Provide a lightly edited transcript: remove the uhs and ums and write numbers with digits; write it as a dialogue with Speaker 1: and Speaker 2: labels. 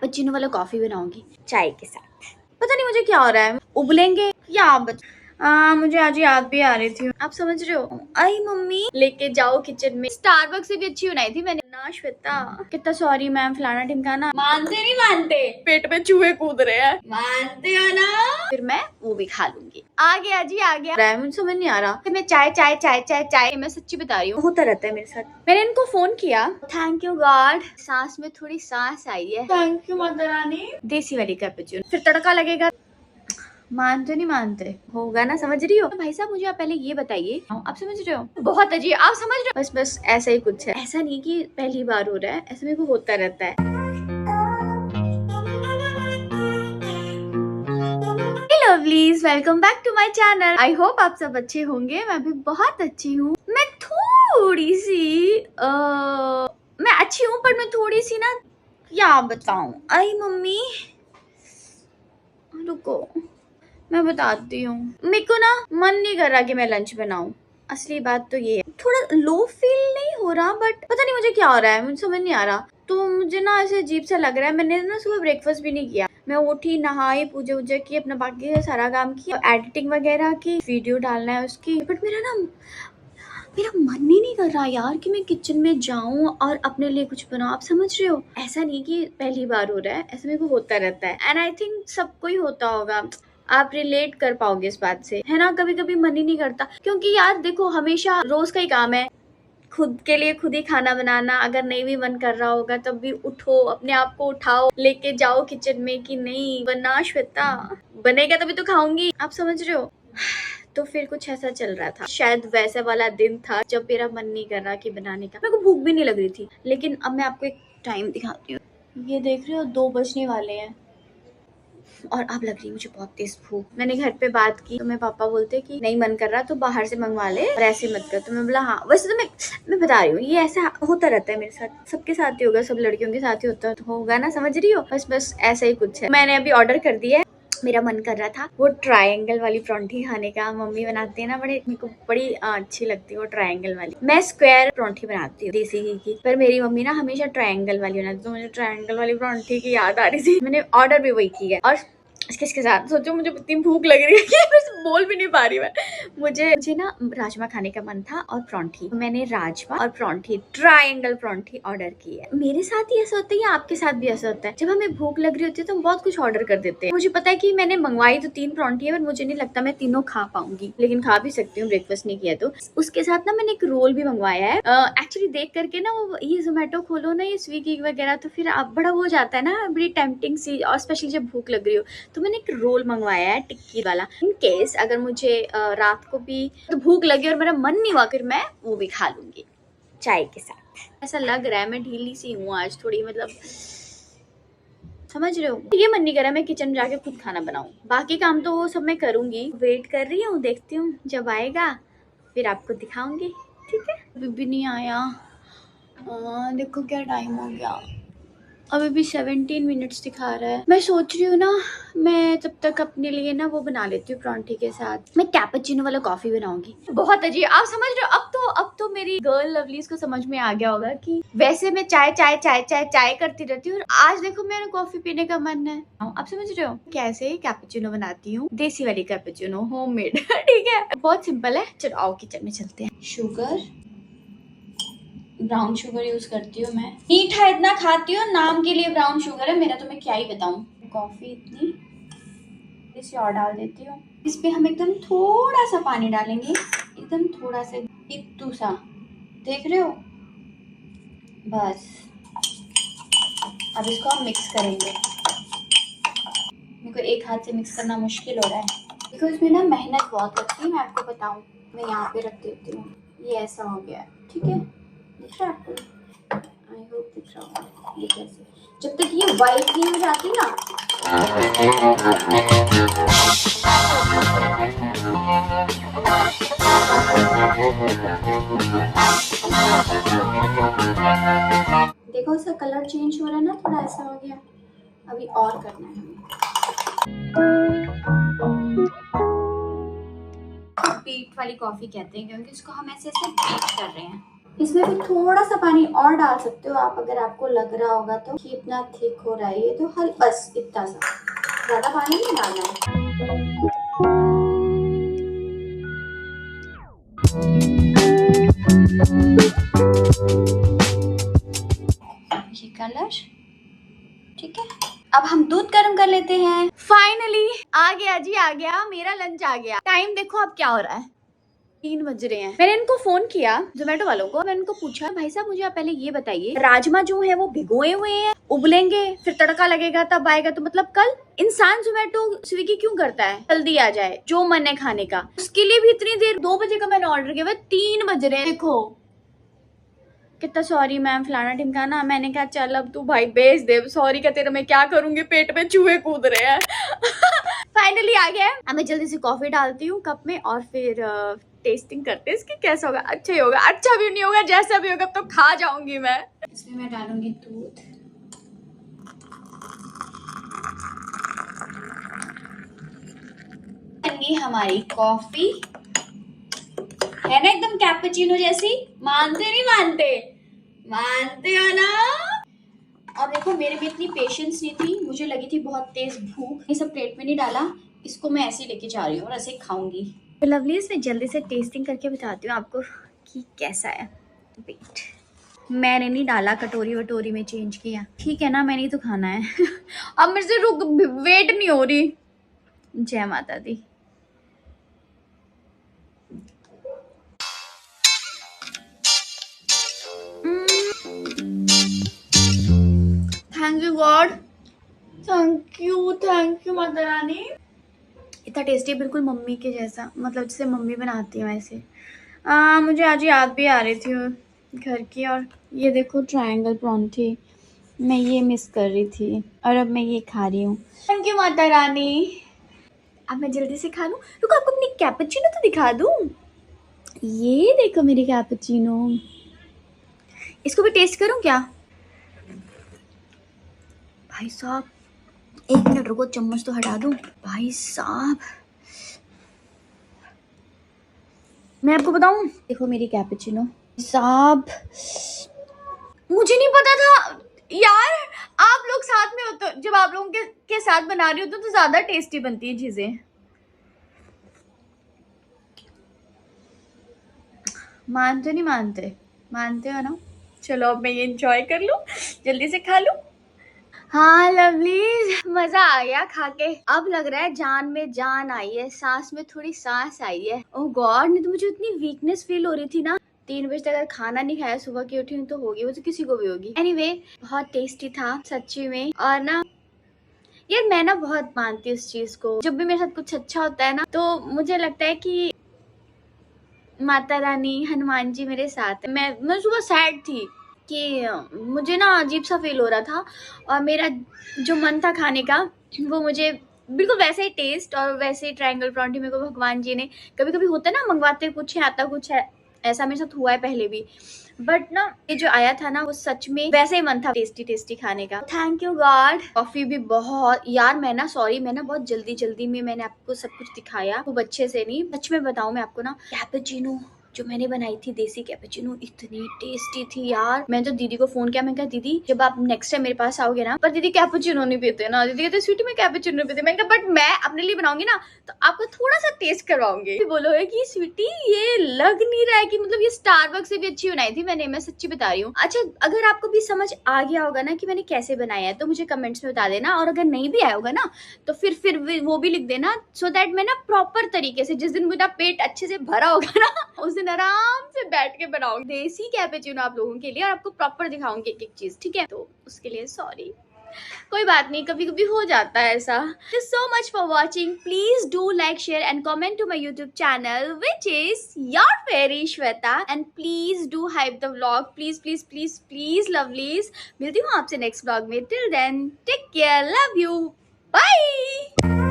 Speaker 1: Cappuccino वाला coffee बनाऊंगी चाय के साथ। पता नहीं मुझे क्या हो रहा है, उबलेंगे या मुझे आज याद भी आ रही थी, आप समझ रहे हो। आई मम्मी लेके जाओ किचन में, स्टारबक्स से भी अच्छी बनाई थी मैंने ना श्वेता। कितना सॉरी मैम, फलाना ढिमकाना। मानते नहीं मानते, पेट में चूहे कूद रहे हैं, मानते हो ना। फिर मैं वो भी खा लूंगी। आ गया जी आ गया। मुझे समझ नहीं आ रहा कि मैं चाय चाय चाय चाय चाय, मैं सच्ची बता रही हूँ, होता रहता है मेरे साथ। मैंने इनको फोन किया, थैंक यू गॉड, सांस में थोड़ी सांस आई है, थैंक यू माता रानी। देसी वाली कैपेचिनो, फिर तड़का लगेगा। मानते नहीं मानते, होगा ना, समझ रही हो। तो भाई साहब मुझे आप पहले ये बताइए, आप समझ रहे हो, बहुत अजीब, आप समझ रहे हो। बस बस ऐसा ही कुछ है, ऐसा नहीं कि पहली बार हो रहा है, ऐसा मेरे को होता रहता है। Lovelies, welcome back to my channel. I hope आप सब अच्छे होंगे, मैं भी बहुत अच्छी हूँ। मैं थोड़ी सी मैं अच्छी हूँ, पर मैं थोड़ी सी ना, क्या बताऊं। आई मम्मी रुको, मैं बताती हूँ। मेरे को ना मन नहीं कर रहा कि मैं लंच बनाऊं, असली बात तो ये है। थोड़ा लो फील नहीं हो रहा, बट पता नहीं मुझे क्या हो रहा है, मुझे समझ नहीं आ रहा। तो मुझे ना ऐसे अजीब सा लग रहा है। मैंने ना सुबह ब्रेकफास्ट भी नहीं किया, मैं उठी, नहाई, पूजा वूजा की, अपना बाकी का सारा काम किया, एडिटिंग वगैरह की, वीडियो डालना है उसकी। बट मेरा मन ही नहीं कर रहा यार कि मैं किचन में जाऊं और अपने लिए कुछ बनाऊं, आप समझ रहे हो। ऐसा नहीं कि पहली बार हो रहा है, ऐसा मेरे को होता रहता है, एंड आई थिंक सबको ही होता होगा। आप रिलेट कर पाओगे इस बात से, है ना। कभी कभी मन ही नहीं करता, क्योंकि यार देखो, हमेशा रोज का ही काम है, खुद के लिए खुद ही खाना बनाना। अगर नहीं भी मन कर रहा होगा तब भी उठो, अपने आप को उठाओ, लेके जाओ किचन में कि नहीं बनना श्वेता, बनेगा तभी तो खाऊंगी, आप समझ रहे हो। तो फिर कुछ ऐसा चल रहा था, शायद वैसा वाला दिन था जब मेरा मन नहीं कर रहा कि बनाने का। मेरे को भूख भी नहीं लग रही थी। लेकिन अब मैं आपको एक टाइम दिखाती हूँ, ये देख रहे हो 2 बजने वाले हैं और अब लग रही है मुझे बहुत तेज भूख। मैंने घर पे बात की तो मेरे पापा बोलते कि नहीं मन कर रहा तो बाहर से मंगवा ले और ऐसे मत कर। तो मैं बोला हाँ। वैसे तो मैं बता रही हूँ, ये ऐसा होता रहता है मेरे साथ, सबके साथ ही होगा, सब लड़कियों के साथ ही होगा ना, समझ रही हो। बस बस ऐसा ही कुछ है। मैंने अभी ऑर्डर कर दिया है। मेरा मन कर रहा था वो ट्रायंगल वाली परांठी खाने का, मम्मी बनाती है ना, मेरे को बड़ी अच्छी लगती है वो ट्रायंगल वाली। मैं स्क्वायर परांठी बनाती हूँ देसी घी की, पर मेरी मम्मी ना हमेशा ट्रायंगल वाली बनाती है, तो मुझे ट्रायंगल वाली परांठी की याद आ रही थी। मैंने ऑर्डर भी वही की है। और इसके साथ सोचो मुझे इतनी भूख लग रही है कि मैं बोल भी नहीं पा रही। मैं मुझे ना राजमा खाने का मन था और परांठी, मैंने राजमा और परांठी, ट्रायंगल परांठी ऑर्डर की है। मेरे साथ ही ऐसा होता है या आपके साथ भी ऐसा होता है, जब हमें भूख लग रही होती है तो हम बहुत कुछ ऑर्डर कर देते हैं। मुझे पता है कि मैंने मंगवाई तो 3 परांठी है, पर मुझे नहीं लगता मैं तीनों खा पाऊंगी, लेकिन खा भी सकती हूँ, ब्रेकफास्ट नहीं किया तो। उसके साथ ना मैंने एक रोल भी मंगवाया है। एक्चुअली देख करके ना, वो ये जोमेटो खोलो ना, ये स्विगी वगैरह, तो फिर आप बड़ा हो जाता है ना, बड़ी टेम्पटिंग सी, और स्पेशली जब भूख लग रही हो। तो मैंने एक रोल मंगवाया है टिक्की वाला, इन केस अगर मुझे रात को भी तो भूख लगी और मेरा मन नहीं हुआ, फिर मैं वो भी खा लूंगी चाय के साथ। ऐसा लग रहा है मैं ढीली सी हूँ आज थोड़ी, मतलब समझ रहे हो। ये मन नहीं कर रहा मैं किचन में जाके खुद खाना बनाऊं, बाकी काम तो वो सब मैं करूंगी। वेट कर रही हूँ, देखती हूँ जब आएगा फिर आपको दिखाऊंगी, ठीक है। अभी भी नहीं आया। देखो क्या टाइम हो गया, अभी भी 17 मिनट्स दिखा रहा है। मैं सोच रही हूँ ना, मैं तब तक अपने लिए ना वो बना लेती हूँ परांठी के साथ, मैं कैपेचिनो वाला कॉफी बनाऊंगी। बहुत अजीब, आप समझ रहे हो। अब तो मेरी गर्ल लवलीज को समझ में आ गया होगा कि वैसे मैं चाय चाय चाय चाय चाय करती रहती हूँ, और आज देखो मेरा कॉफी पीने का मन है। आप समझ रहे हो कैसे कैपेचिनो बनाती हूँ, देसी वाली कैपेचिनो, होममेड ठीक है, बहुत सिंपल है। चलो आओ किचन में चलते हैं। शुगर, ब्राउन शुगर यूज करती हूँ मैं, मीठा इतना खाती हूँ, नाम के लिए ब्राउन शुगर है मेरा, तो मैं क्या ही बताऊँ। कॉफी इतनी, इसे और डाल देती हूँ। इस पे हम एकदम थोड़ा सा पानी डालेंगे, एकदम थोड़ा सा, इत्तू सा, देख रहे हो, बस। अब इसको हम मिक्स करेंगे। मेरे को एक हाथ से मिक्स करना मुश्किल हो रहा है, देखो इसमें ना मेहनत बहुत लगती है, मैं आपको बताऊँ। मैं यहाँ पे रख देती हूँ, ये ऐसा हो गया है, ठीक है, दिख रहा है आपको, आई होप दिख रहा होगा। ये कैसे, जब तक ये वाइट नहीं हो जाती ना, देखो इसका कलर चेंज हो रहा है ना, थोड़ा ऐसा हो गया। अभी और करना है हमें। बीट वाली कॉफी कहते हैं, क्योंकि इसको हम ऐसे ऐसे बीट कर रहे हैं। इसमें भी थोड़ा सा पानी और डाल सकते हो आप, अगर आपको लग रहा होगा तो कि इतना थिक हो रहा है ये, तो हल बस इतना सा, ज्यादा पानी नहीं डालना है। ये कलर ठीक है। अब हम दूध गर्म कर लेते हैं। फाइनली आ गया जी, आ गया मेरा लंच आ गया। टाइम देखो अब क्या हो रहा है, 3 बज रहे हैं। मैंने इनको फोन किया जोमेटो वालों को, मैंने इनको पूछा भाई साहब मुझे आप पहले ये बताइए, राजमा जो है वो भिगोए हुए हैं, उबलेंगे फिर तड़का लगेगा तब आएगा, तो मतलब कल इंसान जोमेटो स्विगी क्यों करता है जल्दी आ जाए जो मन है खाने का, उसके लिए भी इतनी देर। 2 बजे का मैंने ऑर्डर किया, 3 बज रहे हैं। देखो कितना सॉरी मैम फलाना ढिमकाना। मैंने कहा चल अब तू भाई भेज दे, सॉरी का तेरा मैं क्या करूंगी, पेट में चूहे कूद रहे हैं। फाइनली आ गया। अब मैं जल्दी से कॉफी डालती हूँ कप में और फिर टेस्टिंग करते हैं इसकी कैसा होगा। अच्छा ही होगा, अच्छा भी नहीं होगा, जैसा भी होगा तो खा जाऊंगी मैं। इसमें मैं डालूंगी दूध, हमारी कॉफी है ना एकदम कैपुचिनो जैसी। मानते नहीं मानते, मानते हो ना। और देखो मेरे में इतनी पेशेंस नहीं थी, मुझे लगी थी बहुत तेज भूख, ये सब प्लेट में नहीं डाला, इसको मैं ऐसे ही लेके जा रही हूँ और ऐसे ही खाऊंगी। तो लवलीज मैं जल्दी से टेस्टिंग करके बताती हूँ आपको कि कैसा है। वेट, मैंने नहीं डाला, कटोरी वटोरी में चेंज किया, ठीक है ना, मैंने ही तो खाना है। अब मेरे से रुक वेट नहीं हो रही। जय माता दी। Thank you God, thank you माता रानी। इतना टेस्टी, बिल्कुल मम्मी के जैसा, मतलब जैसे मम्मी बनाती है वैसे। मुझे आज याद भी आ रही थी घर की। और ये देखो ट्रायंगल प्रॉन थी, मैं ये मिस कर रही थी और अब मैं ये खा रही हूँ। थैंक यू माता रानी। अब मैं जल्दी से खा लूँ। रुको आपको अपनी कैपुचिनो तो दिखा दूँ। ये देखो मेरी कैपुचिनो, इसको भी टेस्ट करूँ क्या? भाई साहब 1 मिनट रुको, चम्मच तो हटा दूँ। भाई साहब मैं आपको बताऊं, देखो मेरी कैपुचिनो साहब, मुझे नहीं पता था यार। आप लोग साथ में हो तो, जब आप लोगों के साथ बना रही हो तो ज्यादा टेस्टी बनती है चीजें। मानते नहीं मानते, मानते हो ना। चलो अब मैं ये एंजॉय कर लूं, जल्दी से खा लूं। हाँ लवली, मजा आ गया खा के। अब लग रहा है जान में जान आई है, सांस में थोड़ी सांस आई है। ओह गॉड, नहीं तो मुझे इतनी वीकनेस फील हो रही थी ना। 3 बजे तक अगर खाना नहीं खाया, सुबह की उठी हूँ तो होगी, वो तो किसी को भी होगी। एनीवे बहुत टेस्टी था सच्ची में। और ना यार मैं ना बहुत मानती हूँ इस चीज को, जब भी मेरे साथ कुछ अच्छा होता है ना तो मुझे लगता है कि माता रानी हनुमान जी मेरे साथ है। मैं सुबह सैड थी कि मुझे ना अजीब सा फील हो रहा था, और मेरा जो मन था खाने का वो मुझे बिल्कुल वैसे ही टेस्ट और वैसे ही ट्रायंगल प्रॉन्टी मेरे को भगवान जी ने, कभी कभी होता है ना मंगवाते कुछ है आता कुछ है, ऐसा मेरे साथ हुआ है पहले भी, बट ना ये जो आया था ना वो सच में वैसे ही मन था टेस्टी टेस्टी खाने का। Thank you God. कॉफी भी बहुत, यार मैं ना सॉरी, मैं ना बहुत जल्दी जल्दी में मैंने आपको सब कुछ दिखाया, खूब अच्छे से नहीं। सच में बताऊं मैं आपको ना, कैपुचिनो जो मैंने बनाई थी देसी कैपुचिनो इतनी टेस्टी थी यार। मैंने तो दीदी को फोन किया, मैं कहा दीदी जब आप नेक्स्ट टाइम मेरे पास आओगे ना, पर दीदी कैपुचिनो नहीं पीते ना, दीदी कहते स्वीटी में कैपुचिनो नहीं पीते। मैंने कहा बट मैं अपने लिए बनाऊंगी ना तो आपको थोड़ा सा टेस्ट करवाऊंगी। बोलोगे कि स्वीटी ये लग नहीं रहा है कि मतलब ये स्टारबक्स से भी अच्छी बनाई थी मैंने, मैं सच्ची बता रही हूँ। अच्छा अगर आपको भी समझ आ गया होगा ना कि मैंने कैसे बनाया है तो मुझे कमेंट्स में बता देना, और अगर नहीं भी आया होगा ना तो फिर वो भी लिख देना, सो दैट मैं ना प्रॉपर तरीके से जिस दिन मेरा पेट अच्छे से भरा होगा ना उस दिन आराम से बैठ के बनाऊंगी देसी कैपुचिनो आप लोगों के लिए, और आपको प्रॉपर दिखाऊंगी एक एक चीज, ठीक है? तो उसके लिए सॉरी, कोई बात नहीं, कभी कभी हो जाता है ऐसा। So much for watching, please do like share and comment to my YouTube channel which is your fairy Shweta, and please do hype the vlog, please please please please lovelies. मिलती हूँ आपसे नेक्स्ट व्लॉग में, till then take care, love you, bye.